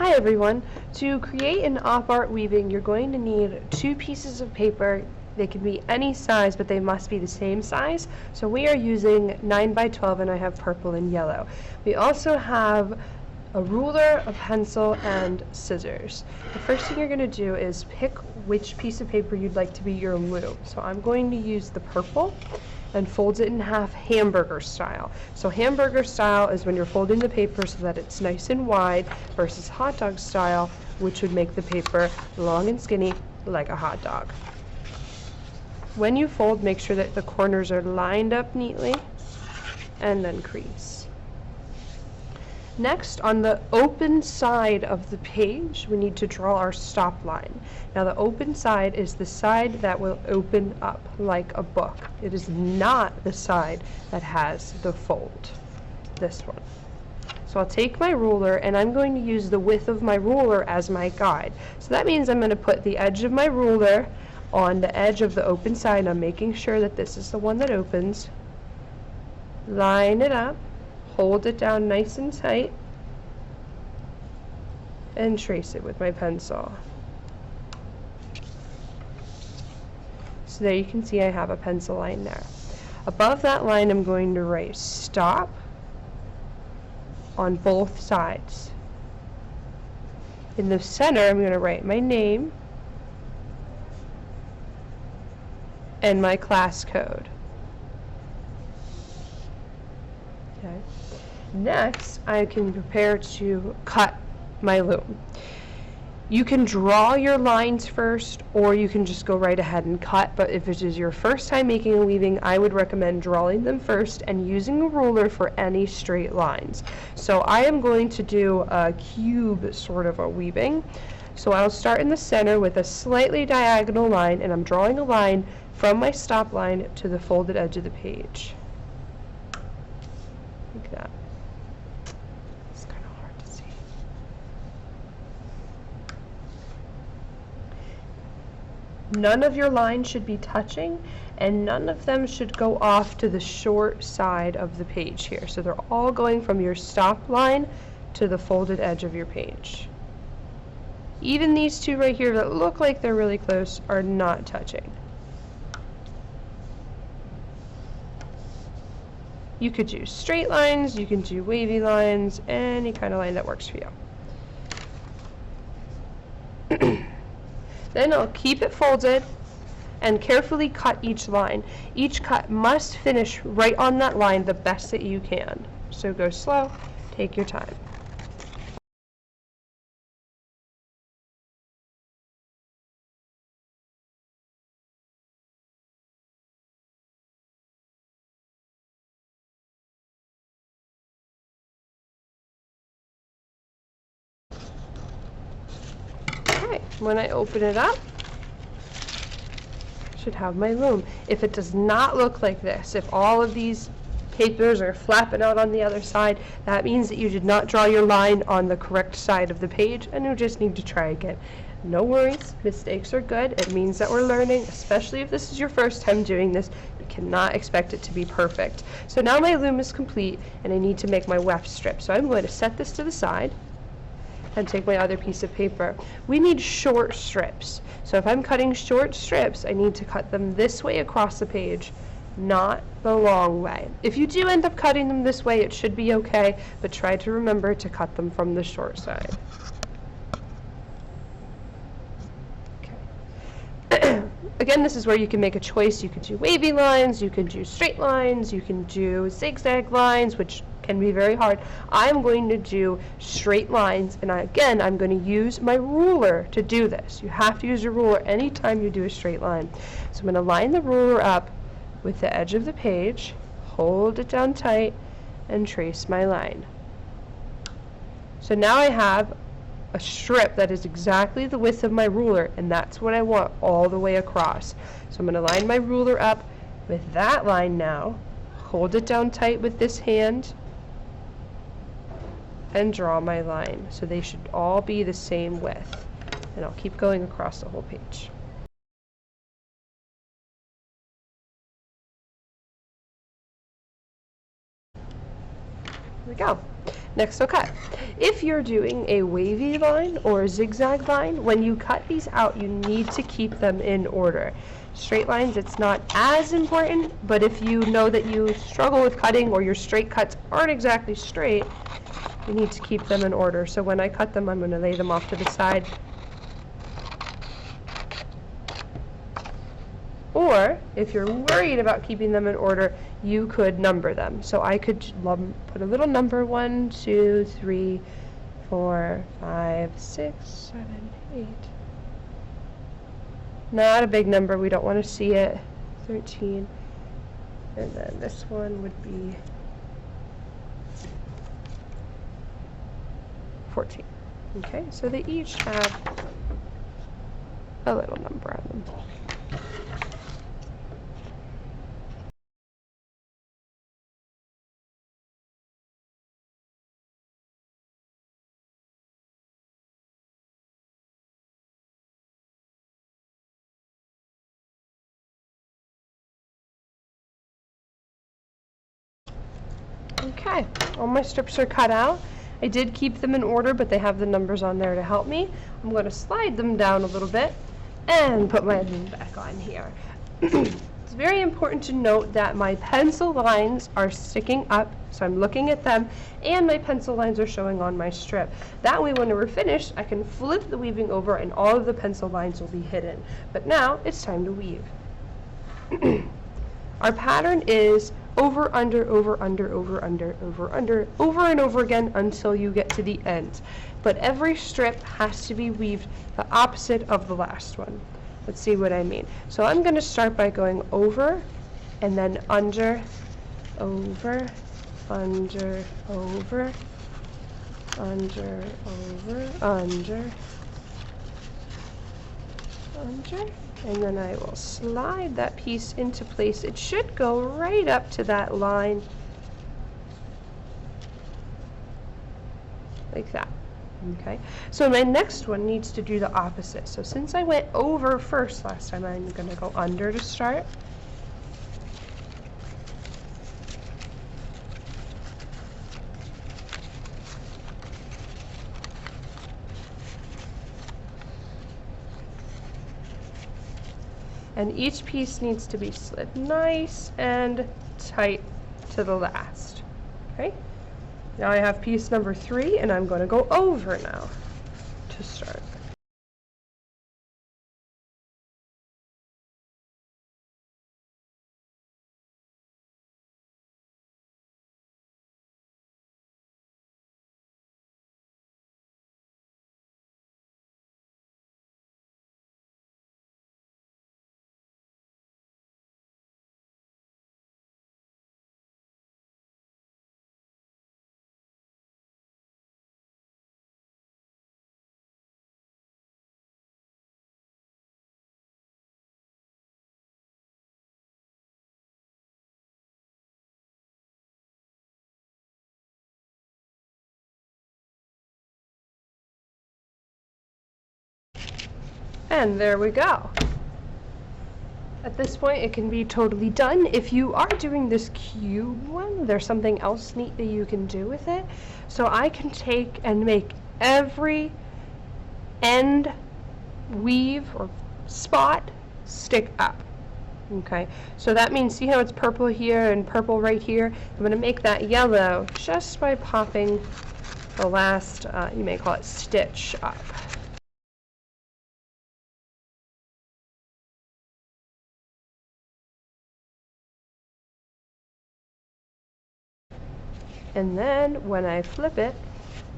Hi everyone. To create an op art weaving, you're going to need 2 pieces of paper. They can be any size, but they must be the same size. So we are using 9 by 12 and I have purple and yellow. We also have a ruler, a pencil, and scissors. The first thing you're going to do is pick which piece of paper you'd like to be your loom. So I'm going to use the purple and fold it in half hamburger style. So hamburger style is when you're folding the paper so that it's nice and wide versus hot dog style, which would make the paper long and skinny like a hot dog. When you fold, make sure that the corners are lined up neatly and then crease. Next, on the open side of the page, we need to draw our stop line. Now the open side is the side that will open up like a book. It is not the side that has the fold, this one. So I'll take my ruler and I'm going to use the width of my ruler as my guide. So that means I'm going to put the edge of my ruler on the edge of the open side. I'm making sure that this is the one that opens. Line it up. Hold it down nice and tight and trace it with my pencil. So there you can see I have a pencil line there. Above that line I'm going to write stop on both sides. In the center I'm going to write my name and my class code. Okay. Next, I can prepare to cut my loom. You can draw your lines first, or you can just go right ahead and cut, but if it is your first time making a weaving, I would recommend drawing them first and using a ruler for any straight lines. So I am going to do a cube sort of a weaving. So I'll start in the center with a slightly diagonal line, and I'm drawing a line from my stop line to the folded edge of the page. Like that. It's kind of hard to see. None of your lines should be touching, and none of them should go off to the short side of the page here. So they're all going from your stop line to the folded edge of your page. Even these two right here that look like they're really close are not touching. You could do straight lines, you can do wavy lines, any kind of line that works for you. Then I'll keep it folded and carefully cut each line. Each cut must finish right on that line the best that you can. So go slow, take your time. Okay, when I open it up, I should have my loom. If it does not look like this, if all of these papers are flapping out on the other side, that means that you did not draw your line on the correct side of the page and you just need to try again. No worries, mistakes are good. It means that we're learning, especially if this is your first time doing this. You cannot expect it to be perfect. So now my loom is complete and I need to make my weft strip. So I'm going to set this to the side and take my other piece of paper. We need short strips. So if I'm cutting short strips, I need to cut them this way across the page, not the long way. If you do end up cutting them this way, it should be okay, but try to remember to cut them from the short side. Okay. Again, this is where you can make a choice. You can do wavy lines, you can do straight lines, you can do zigzag lines, which can be very hard. I'm going to do straight lines, and again, I'm going to use my ruler to do this. You have to use your ruler anytime you do a straight line. So I'm going to line the ruler up with the edge of the page, hold it down tight, and trace my line. So now I have a strip that is exactly the width of my ruler, and that's what I want all the way across. So I'm going to line my ruler up with that line now, hold it down tight with this hand, and draw my line. So they should all be the same width. And I'll keep going across the whole page. Here we go. Next, I'll cut. If you're doing a wavy line or a zigzag line, when you cut these out, you need to keep them in order. Straight lines, it's not as important, but if you know that you struggle with cutting or your straight cuts aren't exactly straight, you need to keep them in order. So when I cut them, I'm going to lay them off to the side. Or, if you're worried about keeping them in order, you could number them. So I could put a little number, 1, 2, 3, 4, 5, 6, 7, 8. Not a big number, we don't want to see it. 13. And then this one would be 14. Okay, so they each have a little number on them. Okay, all my strips are cut out. I did keep them in order, but they have the numbers on there to help me. I'm going to slide them down a little bit and put my admin back on here. It's very important to note that my pencil lines are sticking up, so I'm looking at them, and my pencil lines are showing on my strip. That way, when we're finished, I can flip the weaving over and all of the pencil lines will be hidden. But now, it's time to weave. Our pattern is over, under, over, under, over, under, over, under, over and over again until you get to the end. But every strip has to be weaved the opposite of the last one. Let's see what I mean. So I'm going to start by going over and then under, over, under, over, under, over, under, under. And then I will slide that piece into place. It should go right up to that line, like that. Okay, so my next one needs to do the opposite. So since I went over first last time, I'm going to go under to start. And each piece needs to be slid nice and tight to the last. Okay? Now I have piece number 3, and I'm going to go over now to start. And there we go. At this point, it can be totally done. If you are doing this cube one, there's something else neat that you can do with it. So I can take and make every end weave or spot stick up. Okay, so that means, see how it's purple here and purple right here? I'm going to make that yellow just by popping the last, you may call it stitch up. And then when I flip it,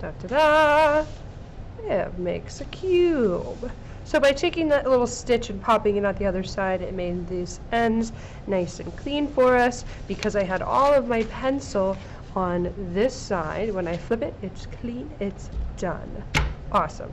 da-da-da, it makes a cube. So by taking that little stitch and popping it out the other side, it made these ends nice and clean for us. Because I had all of my pencil on this side, when I flip it, it's clean, it's done. Awesome.